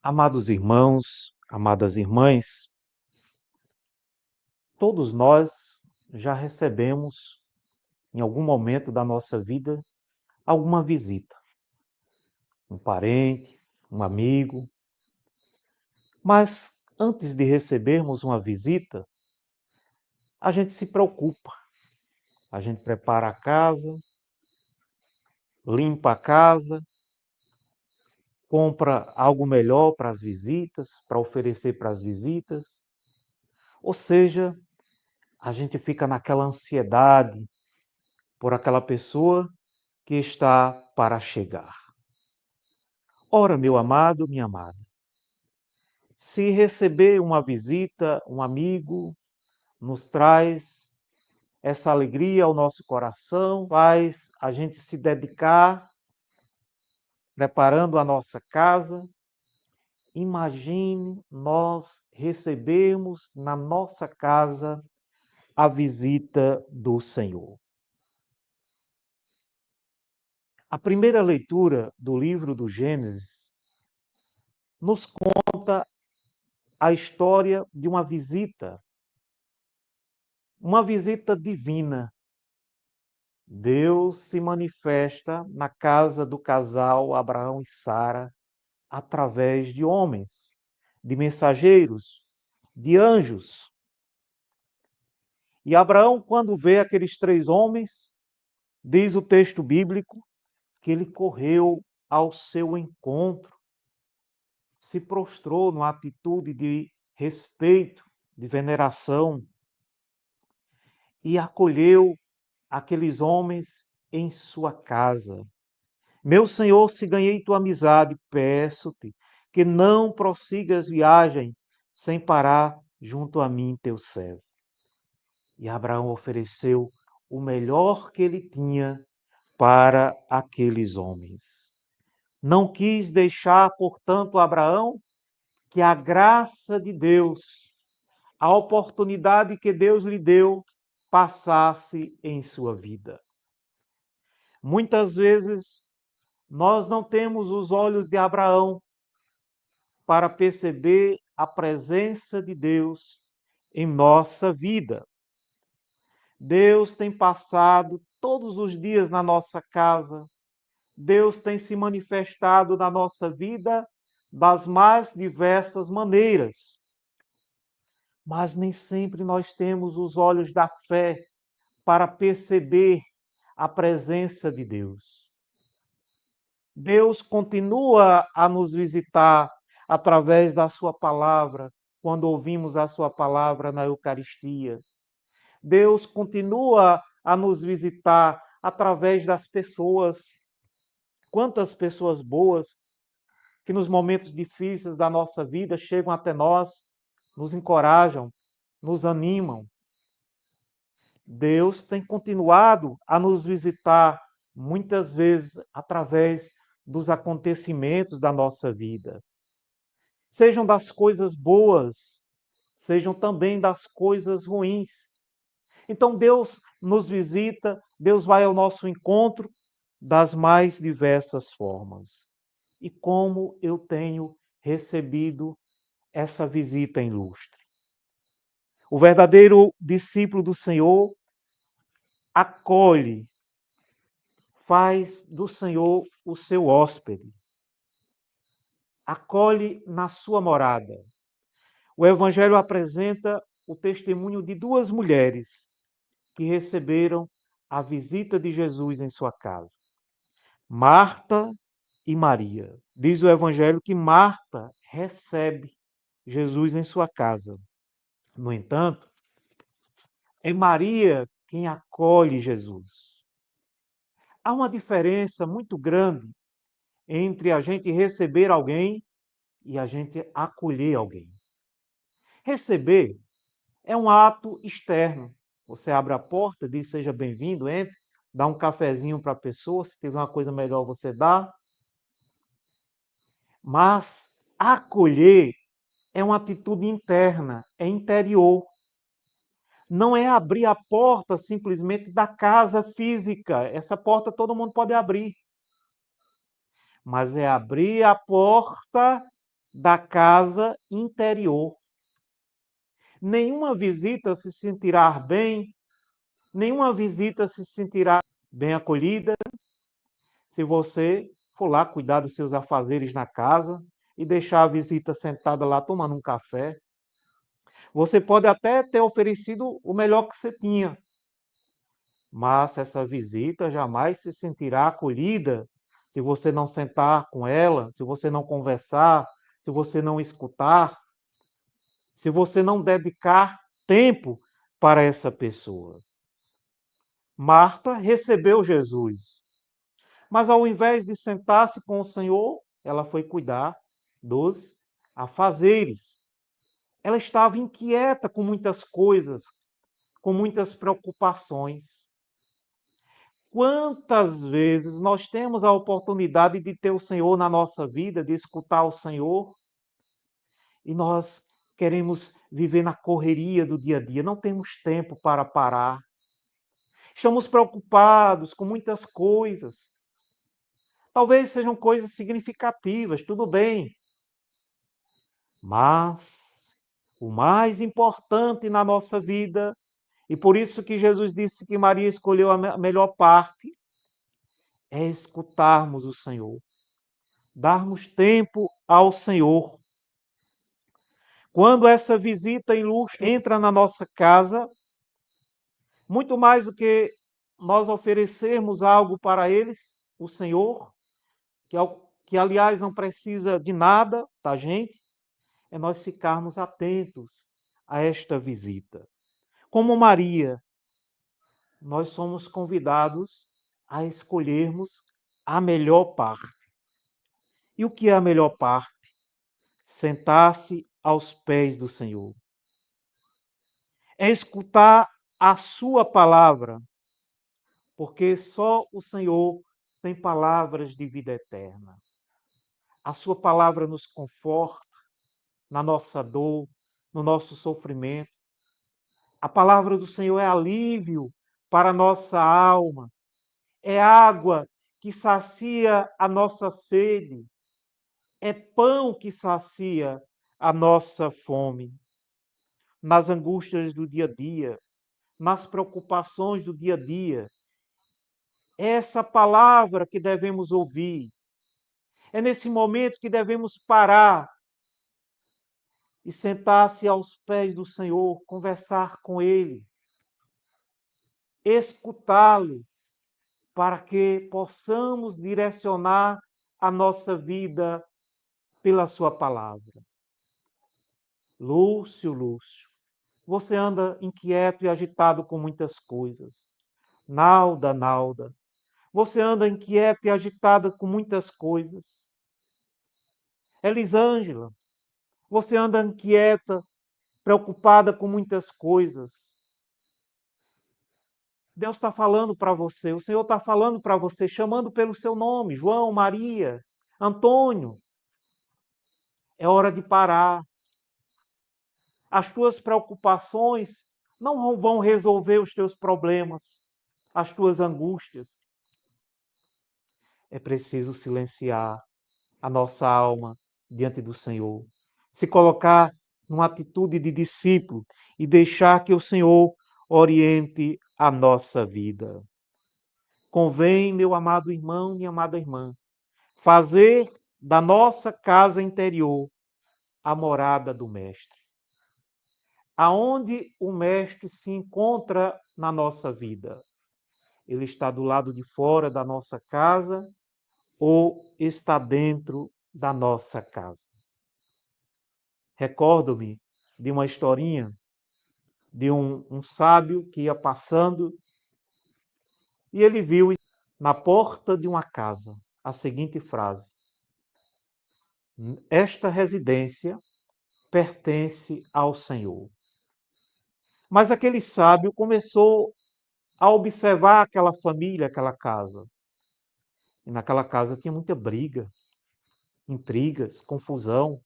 Amados irmãos, amadas irmãs, todos nós já recebemos, em algum momento da nossa vida, alguma visita. Um parente, um amigo. Mas antes de recebermos uma visita, a gente se preocupa. A gente prepara a casa, limpa a casa, compra algo melhor para as visitas, para oferecer para as visitas. Ou seja, a gente fica naquela ansiedade por aquela pessoa que está para chegar. Ora, meu amado, minha amada, se receber uma visita, um amigo, nos traz essa alegria ao nosso coração, faz a gente se dedicar, preparando a nossa casa. Imagine nós recebermos na nossa casa a visita do Senhor. A primeira leitura do livro do Gênesis nos conta a história de uma visita divina. Deus se manifesta na casa do casal Abraão e Sara através de homens, de mensageiros, de anjos. E Abraão, quando vê aqueles três homens, diz o texto bíblico que ele correu ao seu encontro, se prostrou numa atitude de respeito, de veneração, e acolheu aqueles homens em sua casa. Meu Senhor, se ganhei tua amizade, peço-te que não prossigas viagem sem parar junto a mim, teu servo. E Abraão ofereceu o melhor que ele tinha para aqueles homens. Não quis deixar, portanto, Abraão, que a graça de Deus, a oportunidade que Deus lhe deu, passasse em sua vida. Muitas vezes nós não temos os olhos de Abraão para perceber a presença de Deus em nossa vida. Deus tem passado todos os dias na nossa casa. Deus tem se manifestado na nossa vida das mais diversas maneiras. Mas nem sempre nós temos os olhos da fé para perceber a presença de Deus. Deus continua a nos visitar através da sua palavra, quando ouvimos a sua palavra na Eucaristia. Deus continua a nos visitar através das pessoas. Quantas pessoas boas que nos momentos difíceis da nossa vida chegam até nós, nos encorajam, nos animam. Deus tem continuado a nos visitar muitas vezes através dos acontecimentos da nossa vida. Sejam das coisas boas, sejam também das coisas ruins. Então Deus nos visita, Deus vai ao nosso encontro das mais diversas formas. E como eu tenho recebido essa visita ilustre. O verdadeiro discípulo do Senhor acolhe, faz do Senhor o seu hóspede. Acolhe na sua morada. O Evangelho apresenta o testemunho de duas mulheres que receberam a visita de Jesus em sua casa. Marta e Maria. Diz o Evangelho que Marta recebe Jesus em sua casa. No entanto, é Maria quem acolhe Jesus. Há uma diferença muito grande entre a gente receber alguém e a gente acolher alguém. Receber é um ato externo. Você abre a porta, diz seja bem-vindo, entre, dá um cafezinho para a pessoa, se tiver uma coisa melhor você dá. Mas acolher é uma atitude interna, é interior. Não é abrir a porta simplesmente da casa física. Essa porta todo mundo pode abrir. Mas é abrir a porta da casa interior. Nenhuma visita se sentirá bem, nenhuma visita se sentirá bem acolhida se você for lá cuidar dos seus afazeres na casa e deixar a visita sentada lá tomando um café. Você pode até ter oferecido o melhor que você tinha, mas essa visita jamais se sentirá acolhida se você não sentar com ela, se você não conversar, se você não escutar, se você não dedicar tempo para essa pessoa. Marta recebeu Jesus, mas ao invés de sentar-se com o Senhor, ela foi cuidar dos afazeres. Ela estava inquieta com muitas coisas, com muitas preocupações. Quantas vezes nós temos a oportunidade de ter o Senhor na nossa vida, de escutar o Senhor, e nós queremos viver na correria do dia a dia, não temos tempo para parar. Estamos preocupados com muitas coisas. Talvez sejam coisas significativas, tudo bem. Mas o mais importante na nossa vida, e por isso que Jesus disse que Maria escolheu a melhor parte, é escutarmos o Senhor, darmos tempo ao Senhor. Quando essa visita ilustre entra na nossa casa, muito mais do que nós oferecermos algo para eles, o Senhor, que aliás não precisa de nada da gente, é nós ficarmos atentos a esta visita. Como Maria, nós somos convidados a escolhermos a melhor parte. E o que é a melhor parte? Sentar-se aos pés do Senhor. É escutar a sua palavra, porque só o Senhor tem palavras de vida eterna. A sua palavra nos conforta na nossa dor, no nosso sofrimento. A palavra do Senhor é alívio para a nossa alma, é água que sacia a nossa sede, é pão que sacia a nossa fome. Nas angústias do dia a dia, nas preocupações do dia a dia, é essa palavra que devemos ouvir. É nesse momento que devemos parar e sentar-se aos pés do Senhor, conversar com Ele, escutá-lo, para que possamos direcionar a nossa vida pela Sua palavra. Lúcio, você anda inquieto e agitado com muitas coisas. Nalda, você anda inquieta e agitada com muitas coisas. Elisângela, você anda inquieta, preocupada com muitas coisas. Deus está falando para você, o Senhor está falando para você, chamando pelo seu nome, João, Maria, Antônio. É hora de parar. As tuas preocupações não vão resolver os teus problemas, as tuas angústias. É preciso silenciar a nossa alma diante do Senhor, se colocar numa atitude de discípulo e deixar que o Senhor oriente a nossa vida. Convém, meu amado irmão, minha amada irmã, fazer da nossa casa interior a morada do Mestre. Aonde o Mestre se encontra na nossa vida? Ele está do lado de fora da nossa casa ou está dentro da nossa casa? Recordo-me de uma historinha de um sábio que ia passando e ele viu na porta de uma casa a seguinte frase: esta residência pertence ao Senhor. Mas aquele sábio começou a observar aquela família, aquela casa. E naquela casa tinha muita briga, intrigas, confusão.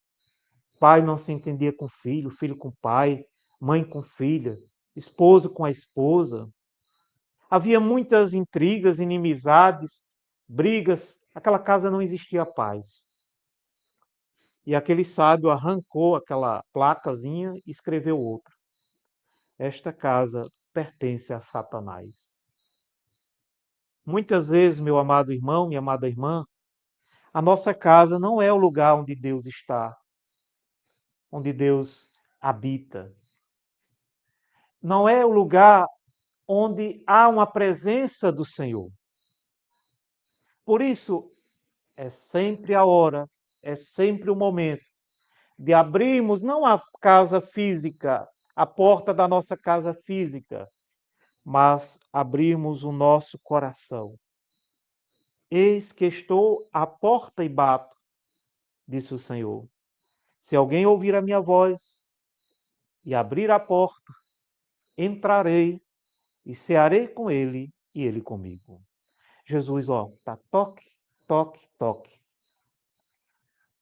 Pai não se entendia com filho, filho com pai, mãe com filha, esposo com a esposa. Havia muitas intrigas, inimizades, brigas. Aquela casa não existia paz. E aquele sábio arrancou aquela placazinha e escreveu outra. Esta casa pertence a Satanás. Muitas vezes, meu amado irmão, minha amada irmã, a nossa casa não é o lugar onde Deus está, onde Deus habita. Não é o lugar onde há uma presença do Senhor. Por isso, é sempre a hora, é sempre o momento de abrirmos não a casa física, a porta da nossa casa física, mas abrirmos o nosso coração. Eis que estou à porta e bato, disse o Senhor. Se alguém ouvir a minha voz e abrir a porta, entrarei e cearei com ele e ele comigo. Jesus, tá toque, toque, toque,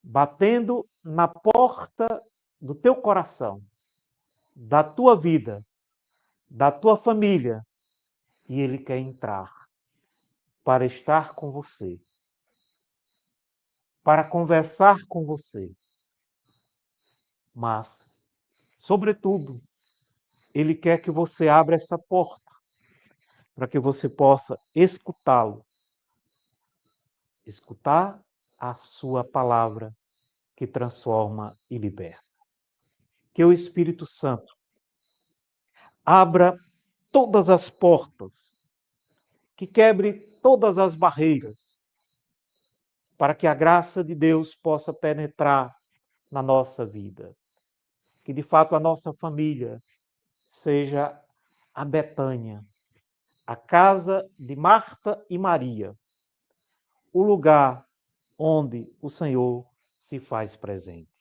batendo na porta do teu coração, da tua vida, da tua família, e ele quer entrar para estar com você, para conversar com você. Mas, sobretudo, ele quer que você abra essa porta para que você possa escutá-lo, escutar a sua palavra que transforma e liberta. Que o Espírito Santo abra todas as portas, que quebre todas as barreiras, para que a graça de Deus possa penetrar na nossa vida. Que de fato a nossa família seja a Betânia, a casa de Marta e Maria, o lugar onde o Senhor se faz presente.